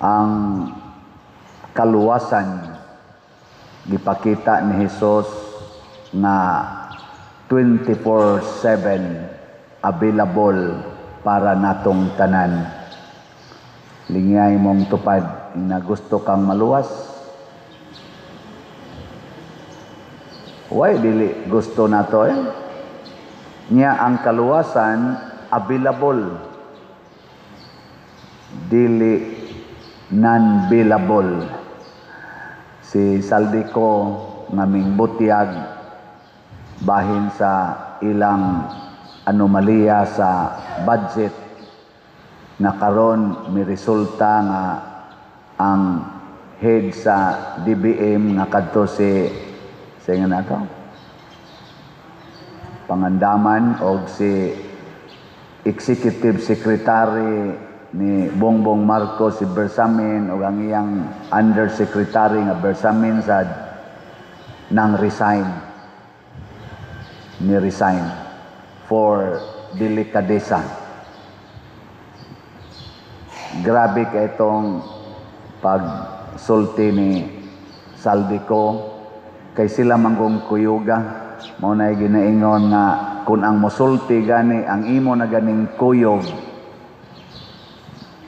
ang kaluwasan gipakita ni Hesus nga 24/7 available para natong tanan. Lingay mong tupad na gusto kang maluwas. Why dili gusto nato Nya ang kaluwasan available, dili non-billable. Si Saldico ngaming butyag bahin sa ilang anomalya sa budget na karon mi resulta nga ang head sa DBM nga kadto si nga nato Pangandaman o si Executive Secretary ni Bongbong Marcos si Bersamin o ang iyang Undersecretary nga Bersamin sa nang resign for delikadesa. Grabe ka itong pagsulti ni Saldico kay sila manggong kuyuga. Mao na ginaingon nga kung ang musulti gani ang imo na ganing kuyog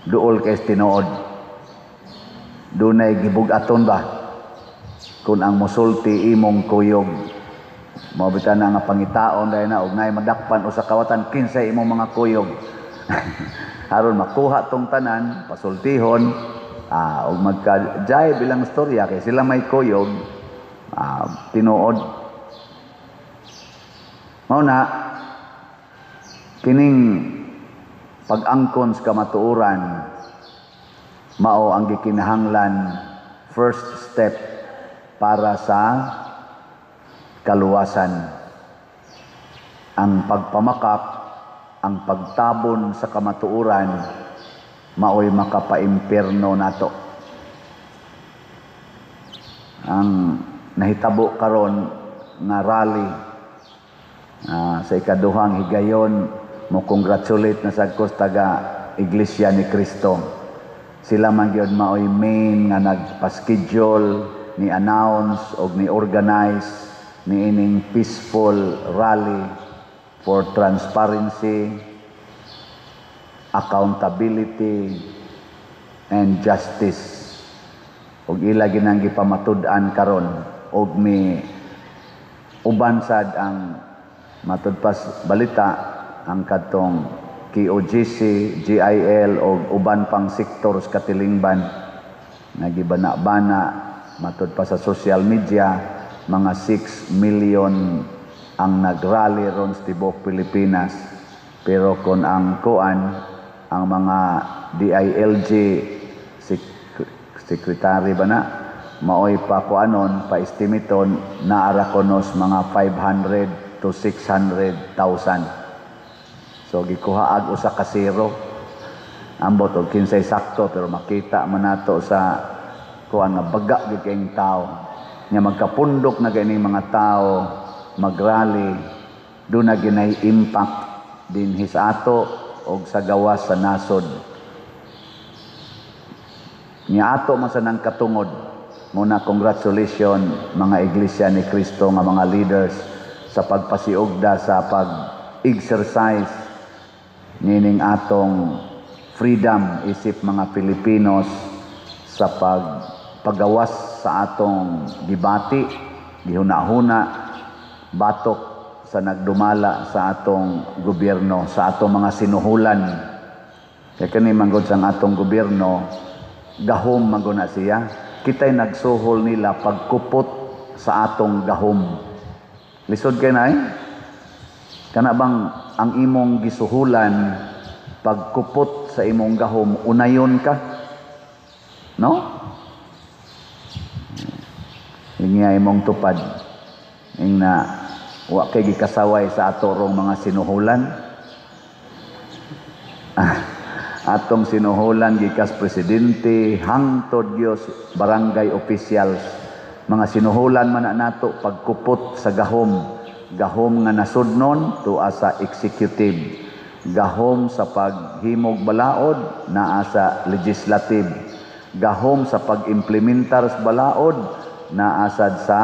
duol kay tinuod. Dunay gibug-aton ba kung ang musulti imong kuyog. Mao bitan nga pangitaon dahil na og nay madakpan usa kawatan kinsay imong mga kuyog. Aron makuha tong tanan pasultihon og magka-jay bilang storya kay sila may kuyog tinuod. Mao na kining pag-angkon sa kamatuoran mao ang gikinahanglan first step para sa kaluwasan. Ang pagpamakap, ang pagtabon sa kamatuoran mao'y makapaimpierno nato. Ang nahitabo karon nga rally sa ikaduhang higayon mo congratulate na sagkos taga Iglesia ni Cristo. Sila man gyud mao'y main nga nagpa-schedule ni announce og ni organize ni ining peaceful rally for transparency, accountability and justice. Og ila ginang gipamatud-an karon og mi uban sad ang matud pas balita ang kadtong KOGC, GIL o uban pang sektor sa katilingban nagibana-bana matud pa sa social media mga 6 million ang nagrally ron sa tibuok Pilipinas. Pero kung ang kuan ang mga DILG secretary ba na maoy pa kuanon pa estimaton na ara konos mga 500 to 600,000. So gikuhaag usa ka zero. Ambot og kinsay sakto pero makita man nato sa kuan nga baga gyud kayong tao. Nya magkapundok na ganing mga tao magrally do na ginay impact dinhi sa ato og sa gawas sa nasod. Nya ato man sa nang katungod muna congratulations mga Iglesia ni Cristo nga mga leaders sa pagpasiugda sa pag-exercise nining atong freedom isip mga Pilipinos sa paggawas sa atong gibati, gihuna-huna, batok sa nagdumala sa atong gobyerno, sa atong mga sinuhulan. Kaya kani manggod sa atong gobyerno, gahom manggod na siya. Kita'y nagsuhol nila pagkupot sa atong gahom. Lisod kay na kana bang ang imong gisuhulan pagkupot sa imong gahom unayon ka, no? Ingay imong tupad ing na wa kay gikasaway sa ato rong mga sinuhulan. Atong sinuhulan gikas presidente hangtod Dios barangay officials. Mga sinuhulan man nato pagkupot sa gahom nga nasudnon tuwa sa executive, gahom sa paghimog balaod naa sa legislative, gahom sa pag-implementar sa balaod na asad sa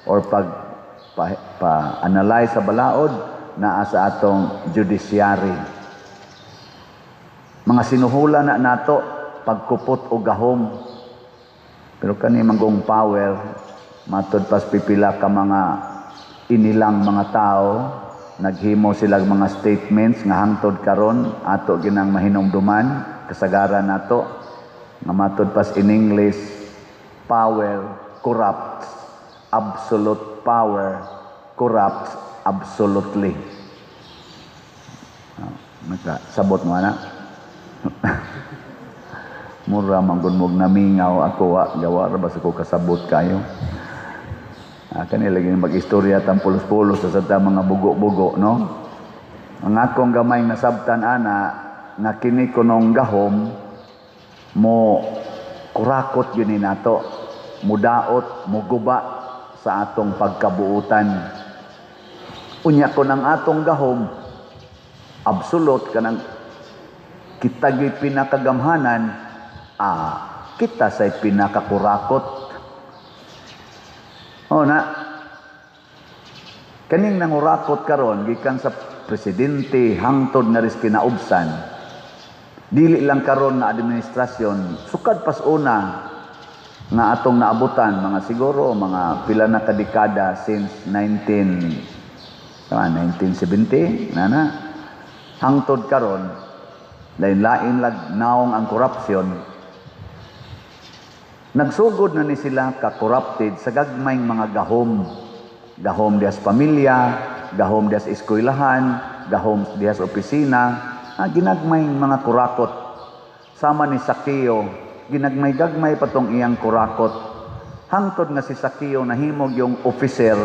or pa-analyze sa balaod na asa atong judiciary. Mga sinuhula na nato pagkupot o gahom. Pero kani manggong power matud pas pipila ka mga inilang mga tao, naghimo sila mga statements nga hangtod karon ato ginang mahinumduman kasagaran nato nga matud pas in English, power corrupts, absolute power corrupts absolutely. Sabot mo na. Mura manggon mog namingaw ako gawa ra bas ko kasabot kayo. Kanila lagi mag-istorya tang pulos-pulos sa mga bugo-bugo, no? Ang akong gamay na sabtan ana nga kini kunong gahom mo kurakot yun nato, mudaot, muguba sa atong pagkabuutan. Unya ko ng atong gahom, absolute kanang kitagi pinakagamhanan, kita say pinakakurakot. O na, kaning nangurakot karon gikan sa presidente hangtod na ris kinaubsan, dili lang karon na administrasyon, sukad pas una nga atong naabutan, mga siguro, mga pila na kadekada since 1970, hangtod karon, lain-lain lag naong ang korupsyon, nagsugod na ni sila ka-corrupted sa gagmayng mga gahom. Gahom dias pamilya, gahom dias eskwelahan, gahom dias opisina, ginagmayng mga kurakot. Sama ni Sakeo, ginagmay-gagmay patong iyang kurakot. Hangtod nga si Sakeo nahimog yung officer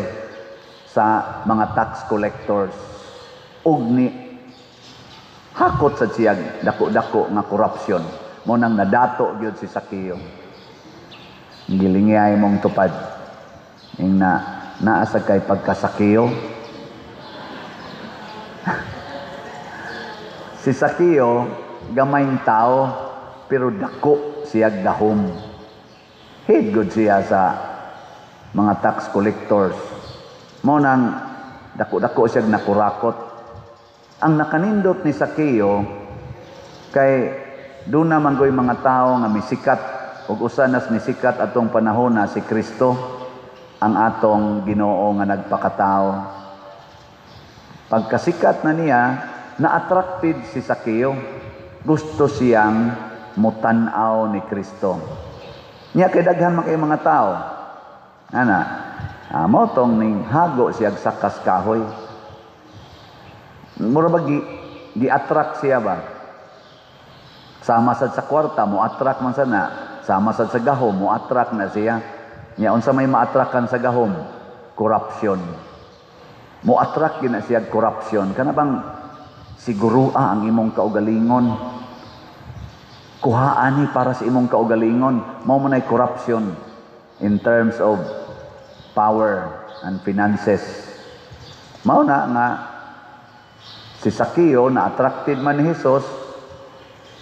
sa mga tax collectors. Ug ni hakot sa siyag dako-dako nga korupsyon. Mo nang nadato gyud si Sakeo. Gilingay mong tupad ing naasa kay pagkasakyo. Si Sakeo gamayng tao pero dako siya gahom. Head good siya sa mga tax collectors. Mo nang dako-dako siya nakurakot. Ang nakanindot ni Sakeo kay doon naman ko'y mga tao nga misikat ug usanas ni sikat atong panahon na si Kristo ang atong Ginoo nga nagpakatao. Pagkasikat na niya, na-attracted si Sakeo. Gusto siyang mutan-aw ni Kristo. Niya kay daghan man kay mga tao. Mao tong ning hago siya sakas kahoy. Mura ba gi-attract siya ba? Sama sad sa kwarta mo attract man sana. Sama sa gahom, mo-attract na siya. Nya unsa may ma-attractan sa gahom? Corruption. Mo-attract yun na siya corruption. Kana bang sigurua ang imong kaugalingon? Kuhaani para sa imong kaugalingon. Mao man ay corruption in terms of power and finances. Mao na nga si Sakeo na attracted man ni Jesus,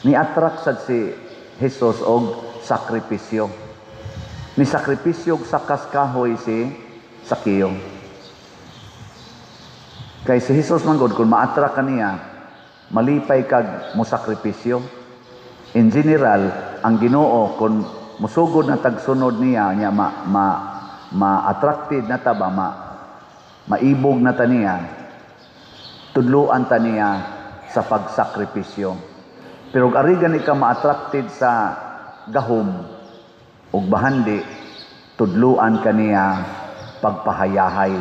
ni-attract sad si Jesus og sakripisyo. Ni sakripisyo sa kaskahoy si Sakeo. Kay si Jesus manggod kung ma-attract kaniya, malipay kag mo sakripisyo. In general, ang Ginoo kung musugod na tagsunod niya, ma-attracted na ta ba, maibog na ta niya, tudluan ta niya sa pagsakripisyo. Pero arigan ka ma-attracted sa gahom ug bahandi, tudluan kaniya pagpahayahay.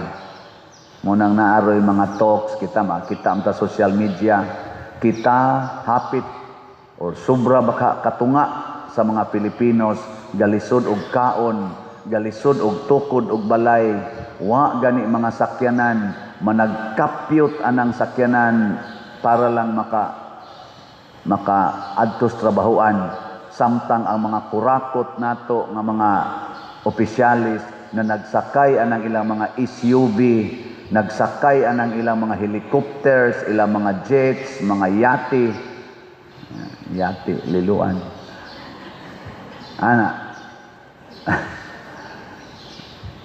Munang naaroy mga talks kita makita sa social media, kita hapit or sobra baka katunga sa mga Pilipinos galisod og kaon, galisod og tukod og balay, wa gani mga sakyanan, managkapyot anang sakyanan para lang maka adtos trabahoan. Samtang ang mga kurakot nato nga mga opisyalis na nagsakay anang ilang mga SUV, nagsakay anang ilang mga helicopters, ilang mga jets, mga yate, liluan. Ana.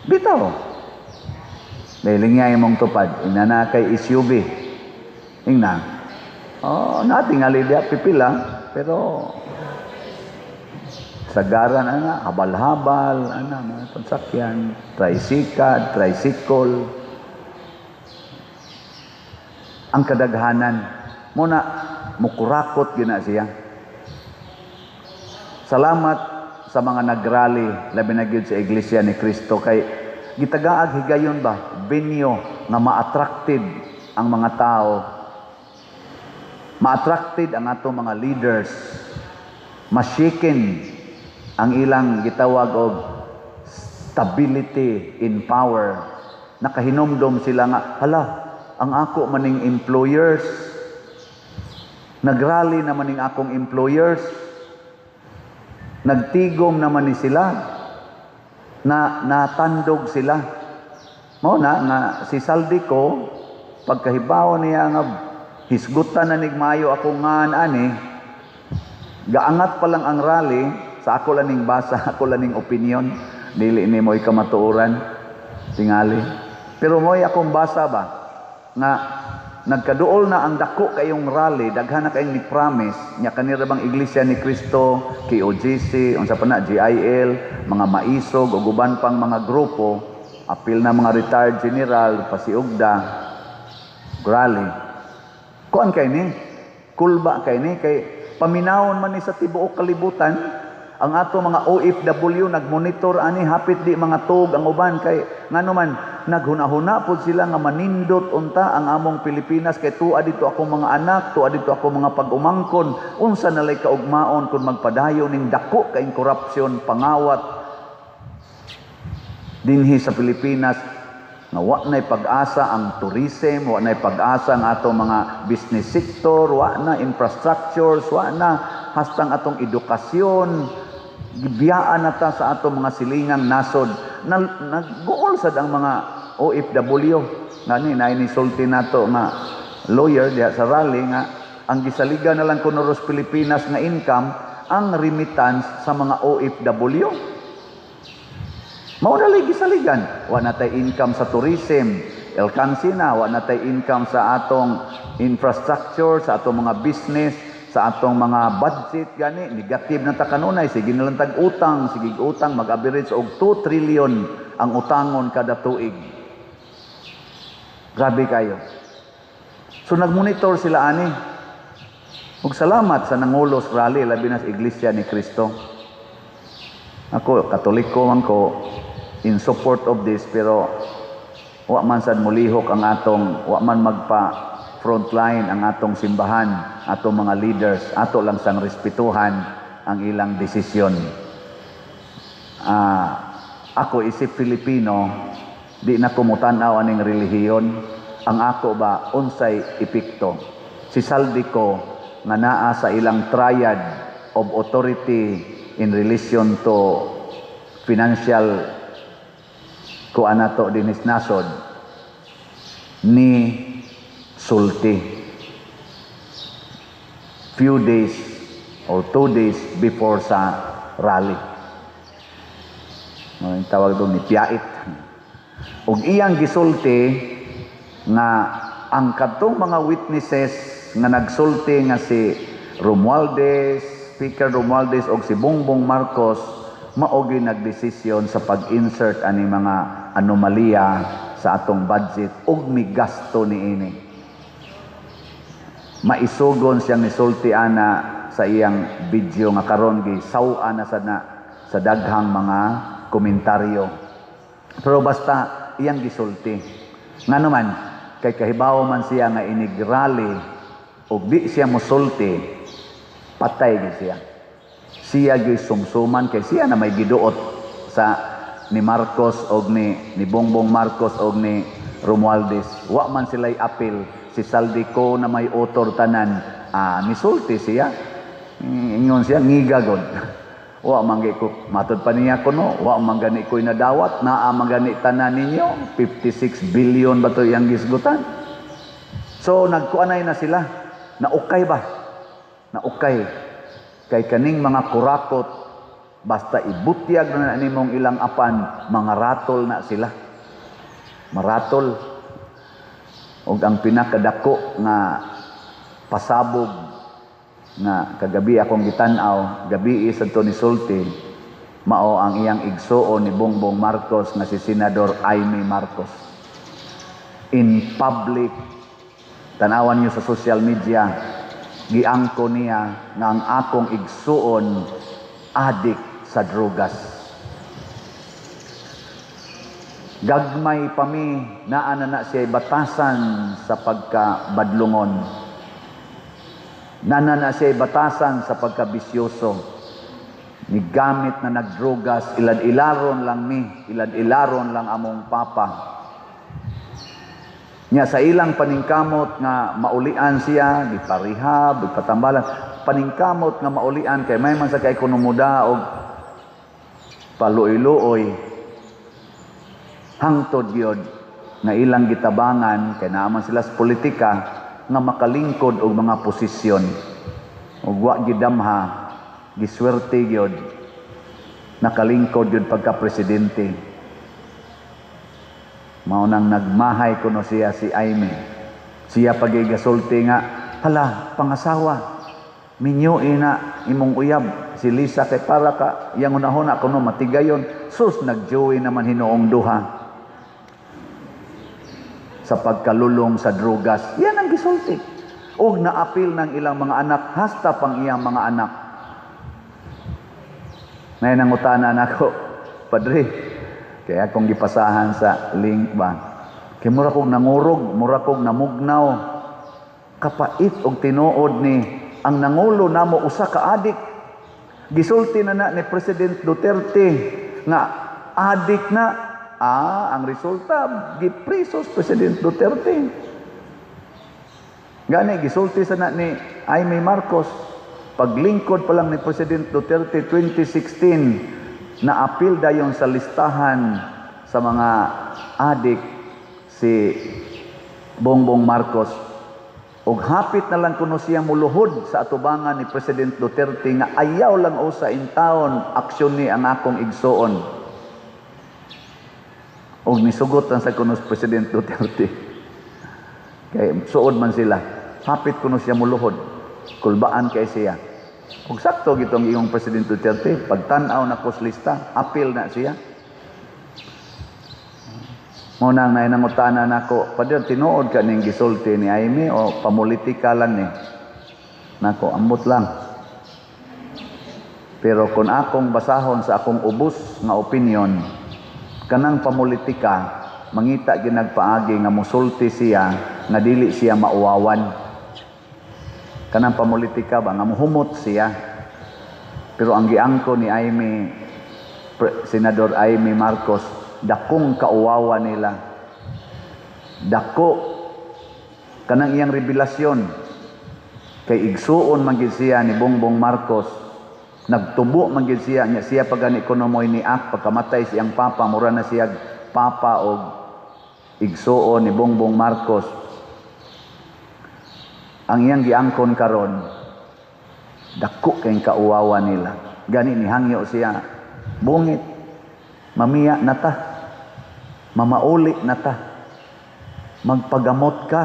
Bitaw. Dahil nga imong tupad, inana kay SUV. Ingna. Oh, natingali dia pipila, pero sagaran ana, habal-habal, ana mga pansakyan, tricycle. Ang kadaghanan muna mukurakot gina siya. Salamat sa mga nagrally labi na gyud sa Iglesia ni Cristo kay gitagaag higayon ba venue nga ma-attracted ang mga tao, ma-attracted ang atong mga leaders, ma-shaken ang ilang gitawag og stability in power. Nakahinomdom sila nga, hala, ang ako maning employers, nagrally na maning akong employers, nagtigom naman ni sila, na natandog sila. Mao na nga si Saldi ko pagkahibaw niya nga hisgutan na nigmayo ako nga ani, gaangat pa lang ang rally sa ako laning basa, ako laning opinion, dili ni mo'y kamatuoran tingali. Pero mo'y akong basa ba nga nagkaduol na ang dako kayong rally, daghan na kayong ni-promise nya kanira bang Iglesia ni Cristo, KOGC, unsa pa na GIL, mga maisog o guban pang mga grupo, apil na mga retired general, pasiugda, rally. Kuan kay ni? Kulba kay ni kay paminawon man ni sa tibuok kalibutan ang ato mga OFW nagmonitor ani hapit di mga tug ang uban kay ngano man naghuna-huna pod sila nga manindot unta ang among Pilipinas kay tuwa dito ako mga anak, tuwa dito ako mga pag-umangkon, unsa nalay kaugmaon kung magpadayon ning dako kaing korupsyon pangawat dinhi sa Pilipinas nga wa nay pag-asa ang tourism, wa nay pag-asa ang atong mga business sector, wa na infrastructures, wa na hastang atong edukasyon, gibiyaan nata sa atong mga silingang nasod. Nagbuol sad ang mga OFW ngani na inisulti nato nga lawyer diha sa rally nga ang gisaligan na lang kuno ros Pilipinas nga income ang remittance sa mga OFW. Mao na lay gisaligan, wa natay income sa tourism, elkansi na, wa natay income sa atong infrastructure, sa atong mga business, sa atong mga budget gani negative na ta kanunay, sige na lang tag utang, sige utang mag-average og 2 trillion ang utangon kada tuig. Grabe kayo. So nagmonitor sila ani. Ug salamat sa nangulos rally labi na sa Iglesia ni Cristo. Ako Katoliko man ko in support of this, pero wa man sad mulihok ang atong, wa man magpa frontline ang atong simbahan, atong mga leaders, ato lang sang respetuhan ang ilang desisyon. Ako isip Filipino, di na kumutan-aw aning relihiyon, ang ako ba unsay epekto. Si Saldi ko nga naa sa ilang triad of authority in relation to financial ko anato dinis nasod ni sulti few days or 2 days before sa rally. Ang tawag doon ni Piait. Ug iyang gisulti nga ang kadtong mga witnesses nga nagsulti nga si Romualdez, Speaker Romualdez og si Bongbong Marcos maogi nagdesisyon sa pag-insert ani mga anomalya sa atong budget ug migasto niini. Maisugon siyang nisulti ana sa iyang video nga karon gisaw-an na sad na sa daghang mga komentaryo. Pero basta iyang gisulti. Ngano man kay kahibaw man siya nga inigrally ug di siya mosulti, patay gid siya. Siya gyud sumsuman kay siya na may giduot sa ni Marcos og ni Bongbong Marcos og ni Romualdez. Wa man sila'y apil. Si Saldico na may author tanan, nisulti siya. Ingon siya ngigagod. Wa man gyud ko matud pa niya kuno, wa man gani ko'y nadawat, naa man gani tanan ninyo 56 billion ba to iyang gisgutan. So nagkuanay na sila. Naukay ba? Naukay. Kay kaning mga kurakot Basta ibutyag na nimong ilang apan, mga ratol na sila. Maratol. O ang pinakadako nga pasabog nga kagabi akong gitanaw, gabi sa ni Sulti, mao ang iyang igsuon ni Bongbong Marcos nga si Senador Aimee Marcos. In public, tanawan niyo sa social media, giangko niya nga ang akong igsuon adik sa drugas. Gagmay pa mi naa na siya batasan sa pagkabadlungon. Nana na siya batasan sa pagkabisyoso. Nigamit na nagdrugas, ilad-ilaron lang mi, ilad-ilaron lang among papa. Nya sa ilang paningkamot nga maulian siya, giparihab, gipatambalan, paningkamot nga maulian kay may man sa kay ekonomuda og paluoy-luoy. Hangtod gyud nga ilang gitabangan kay naaman sila sa politika nga makalingkod og mga posisyon. Ug wa gidamha, giswerte gyud nakalingkod gyud pagka presidente. Mao nang nagmahay kuno siya si Aimee. Siya pagigasulti nga, hala, pangasawa, minyoi na imong uyab. Si Lisa kay para ka, yang unahon ako no matigayon. Sus, nagjoy naman hinuong duha. Sa pagkalulong sa drugas. Yan ang gisulti. Og naapil ng ilang mga anak, hasta pang iyang mga anak. May nangutanan ako, Padre, kaya akong gipasahan sa link ba. Kaya mura kong nangurog, mura kong namugnaw. Kapait og tinuod ni ang nangulo namo usa ka adik. Gisulti na ni President Duterte nga adik na. Ang resulta, giprisos President Duterte. Gani, gisulti sa ni Aimee Marcos. Paglingkod pa lang ni President Duterte 2016, na-apil dayon sa listahan sa mga adik si Bongbong Marcos. Og hapit na lang kuno siya muluhod sa atubangan ni President Duterte nga ayaw lang usa in taon aksyon ni ang akong igsuon. Og nisugot lang sa kuno President Duterte. Kay suod man sila. Hapit kuno siya muluhod. Kulbaan kay siya. Og sakto gitong iyong President Duterte, pagtan-aw na kuslista, apil na siya. Munang nainangutanan nako, Padre, tinuod ka ning gisulti ni Aimee o pamulitika lang ni? Nako, ambot lang. Pero kung akong basahon sa akong ubos nga opinion, kanang pamulitika, mangita ginagpaagi nga musulti siya, nga dili siya mauwawan. Kanang pamulitika ba, nga muhumot siya. Pero ang giangko ni Aimee, Senador Aimee Marcos, dakong kauwawa nila. Dako, kanang iyang revelasyon, kay igsuon magid siya ni Bongbong Marcos, nagtubo man gid siya nya siya pagani ekonomoy ni pagkamatay siyang papa mura na siya papa og igsuon ni Bongbong Marcos. Ang iyang giangkon karon dako kay kauwawa nila. Gani ni hangyo siya bungit, mamiya nata, mamauli nata, magpagamot ka,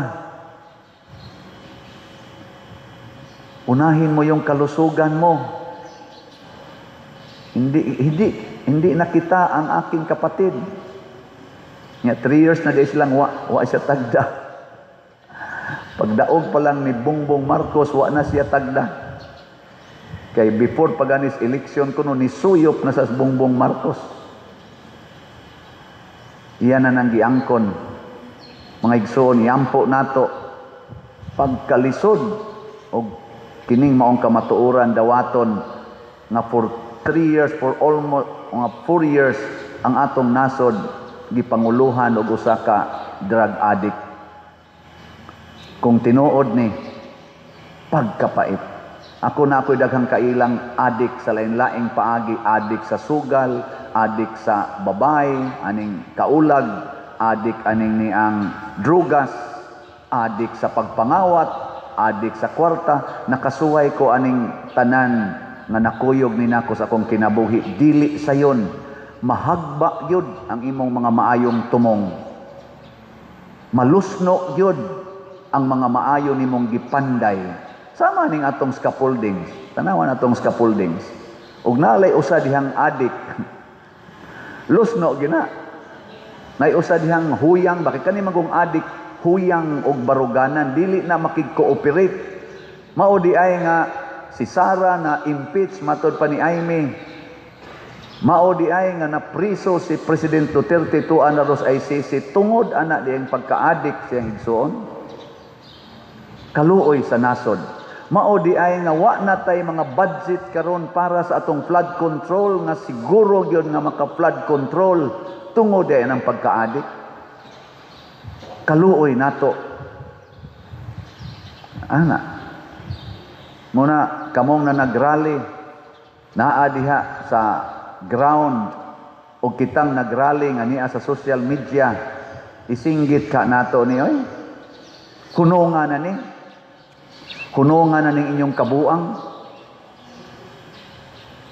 unahin mo yung kalusugan mo. Hindi nakita ang aking kapatid. Nga 3 years na guys lang wa siya tagda. Pagdaog pa lang ni Bongbong Marcos, wa na siya tagda. Kay before paganis election kuno ni suyop na sa Bongbong Marcos. Iyan na nang giangkon. Mga igsoon, yampo nato. Pagkalisod o kining maong kamatuoran dawaton nga for 3 years, for almost 4 years, ang atong nasod gipanguluhan og usa ka drug addict. Kung tinuod ni pagkapait. Ako na ako'y daghang kailang addict sa lain-laing paagi, addict sa sugal, addict sa babay, aning kaulag, addict aning ni ang drugas, addict sa pagpangawat, addict sa kwarta, nakasuway ko aning tanan nga nakuyog ni nako sa akong kinabuhi, dili sayon mahagba yun ang imong mga maayong tumong. Malusno yun ang mga maayo nimong gipanday. Sama ning atong scaffoldings. Tanawan atong scaffoldings. Ug nalay usa dihang adik. Lusno gina. Nay usa dihang huyang, bakit kani magong adik huyang og baruganan dili na makig-cooperate. Mao di ay nga si Sara na impeach matod pa ni Aimee. Mao di ay nga napriso si President Duterte tuan na ros ICC tungod ana diyang pagkaadik siyang igsuon. Kaluoy sa nasod. Mao di ay nga wa na tay mga budget karon para sa atong flood control nga siguro gyud nga maka-flood control tungod ay ang pagkaadik. Kaluoy nato. Ana. Muna kamong na nagrally naa diha sa ground o kitang nagrally nga niya sa social media, isinggit ka nato ni oy. Kunungan na ni. Kunungan na ning inyong kabuang.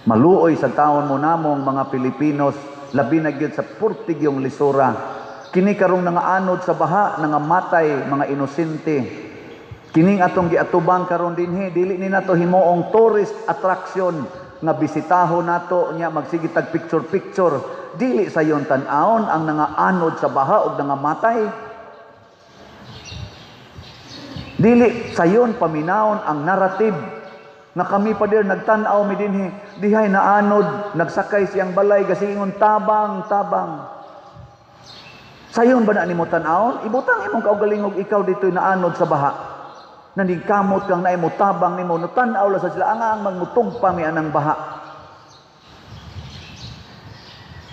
Maluoy sa taon mo namong mga Pilipinos, labi na gyud sa purtig yung lisura. Kini karong nangaanod sa baha, nangamatay mga inosente. Kining atong giatubang karon dinhi, dili ni nato himuong tourist attraction nga bisitahon nato nya magsigitag picture dili sayon tan-awon ang nangaanod sa baha ug nangamatay. Dili sayon paminawon ang narrative nga kami pa der nagtan-aw mi dinhi dihay naanod nagsakay siyang balay gasingon tabang. Sayon ba na nimo tan-awon? Ibutang imong kaugalingog ikaw ditoy naanod sa baha. Nanigkamot kang naay mo tabang nimo no tan-aw la sa sila ang magmutog pa mi anang baha.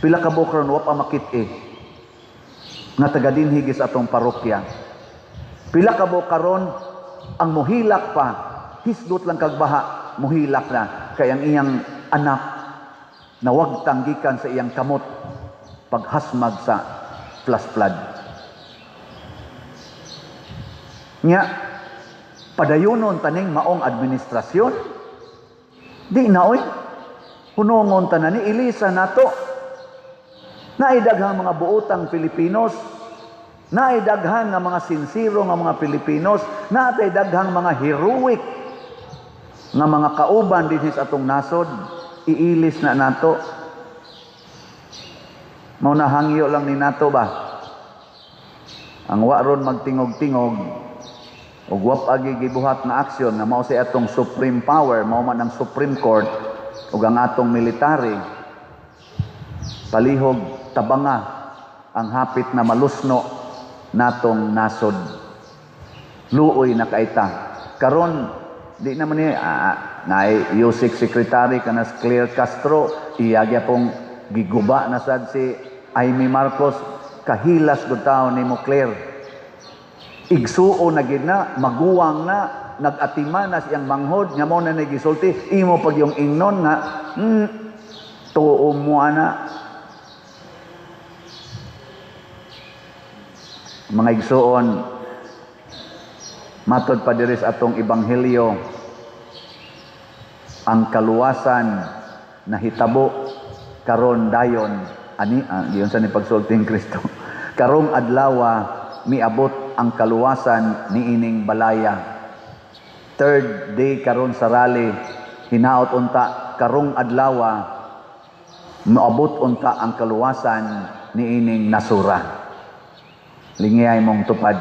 Pila ka bukron wa pa makit-e nga taga dinhi gis atong parokya. Pila ka karon ang muhilak pa hisgot lang kag baha muhilak na kay ang iyang anak nawagtang gikan sa iyang kamot paghasmag sa flash flood. Nya padayonon taning maong administrasyon. Di na oy. Hunongon tanan ni ilisa nato. Naidaghang mga buotang Pilipinos, naidaghang nga mga sinsiro nga mga Pilipinos, naidaghang mga heroic nga mga kauban dinhi sa atong nasod, iilis na nato. Mao na hangyo lang ni nato ba? Ang wa ron magtingog-tingog ug wa agi gibuhat na aksyon na mao sa atong supreme power, mao man ang Supreme Court ug ang atong military palihog tabanga ang hapit na malusno natong nasod. Luoy na kaita. Karon di naman ni naay USIC secretary kanas Claire Castro iyagya pong giguba na sad si Aimee Marcos kahilas gud taon nimo Claire. Igsuo na gid na, maguwang na, nag-atima na siyang manghod, nga mo na nagisulti, imo pag yung ingnon nga, tuo mo ana. Mga igsuon, matod pa diri sa atong ebanghelyo, ang kaluwasan na hitabo karon dayon, ani, yun sa ni pagsulting Kristo, karong adlawa, miabot ang kaluwasan ni ining balaya. Third day karon sa rally, hinaot unta karong adlawa moabot unta ang kaluwasan ni ining nasura. Lingiyay mong tupad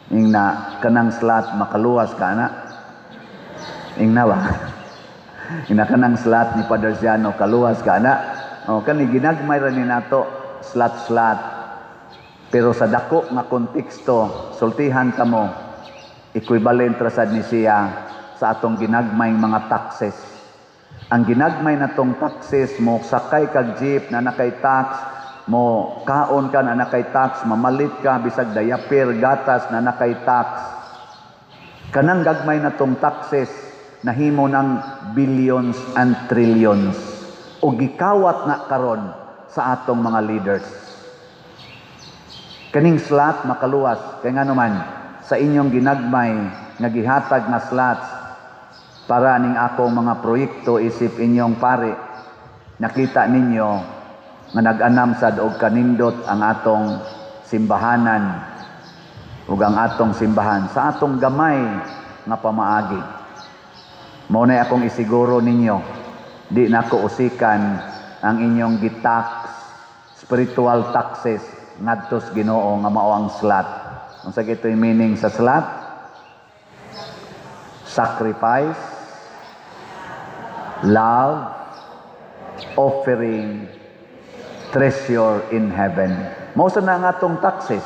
ing na kanang slot makaluwas ka na. Ing na ba? Ing na kanang slot ni Padre Siano kaluwas ka na. O kani ginagmay ra ni nato slot. Pero sa dako nga konteksto, sultihan ta mo, equivalent ra sad ni siya sa atong ginagmayng mga taxes. Ang ginagmay natong taxes mo sakay kag jeep na nakay tax, mo kaon ka na nakay tax, mamalit ka bisag diaper, gatas na nakay tax. Kanang gagmay natong taxes nahimo ng billions and trillions. O gikawat na karon sa atong mga leaders. Kaning slot makaluwas kay nga naman sa inyong ginagmay nga gihatag na slots para ning akong mga proyekto isip inyong pare, nakita ninyo nga nag-anam sad og kanindot ang atong simbahanan ug ang atong simbahan sa atong gamay nga pamaagi. Mao na akong isiguro ninyo, di nako usikan ang inyong gitax, spiritual taxes ngadto sa Ginoo nga mao ang SLAT. Unsa gitoy meaning sa SLAT? Sacrifice, love, offering, treasure in heaven. Mao sa na nga atong taxes,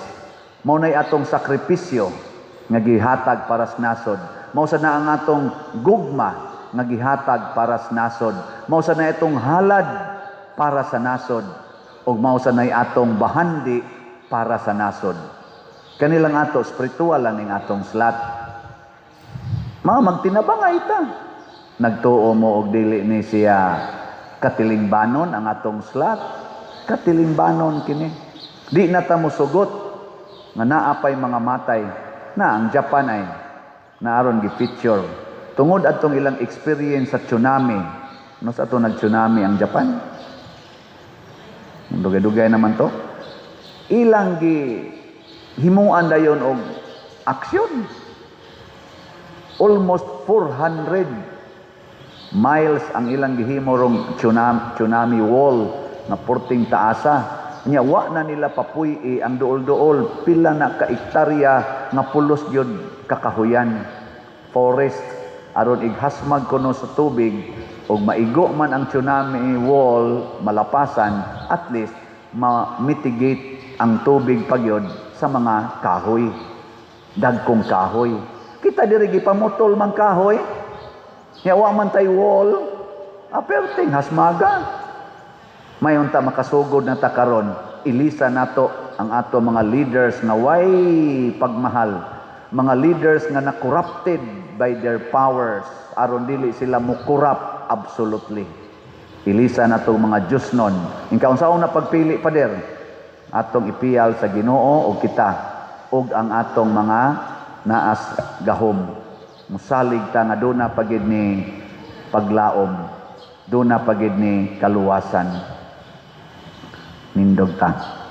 mao na atong sakripisyo nga gihatag para sa nasod. Mao sa na ang atong gugma nga gihatag para sa nasod. Mao sa na itong halad para sa nasod ug mao sa na atong bahandi para sa nasod. Kanilang ato spiritual lang ning atong SLAT. Mga magtinabangay ta. Nagtuo mo og dili ni siya katilingbanon ang atong SLAT. Katilingbanon kini. Di na ta mosugot nga naapay mga matay na ang Japan ay naaron gi-feature tungod atong ilang experience sa tsunami. No sa ato nag-tsunami ang Japan. Dugay-dugay naman to. Ilang gi himuan dayon og aksyon. Almost 400 miles ang ilang gihimo rong tsunami wall na porting taasa. Nya wa na nila papuy ang duol-duol pila na ka ektarya nga pulos gyud kakahuyan forest aron ighasmag kuno sa tubig ug maigo man ang tsunami wall malapasan, at least ma-mitigate ang tubig pagyod sa mga kahoy, dagkong kahoy. Kita diri gipamutol man kahoy, yawa man tay wall, aperting hasmaga. Mayon ta makasugod na ta karon, ilisa nato ang ato mga leaders na way pagmahal, mga leaders nga na-corrupted by their powers, aron dili sila mukurap absolutely. Ilisa nato mga Diyos nun. Ingkaon sa na pagpili pader, atong ipiyal sa Ginoo og kita, og ang atong mga naas gahom. Musalig ta nga doon na pagid ni paglaom, doon na pagid ni kaluwasan. Nindog ta.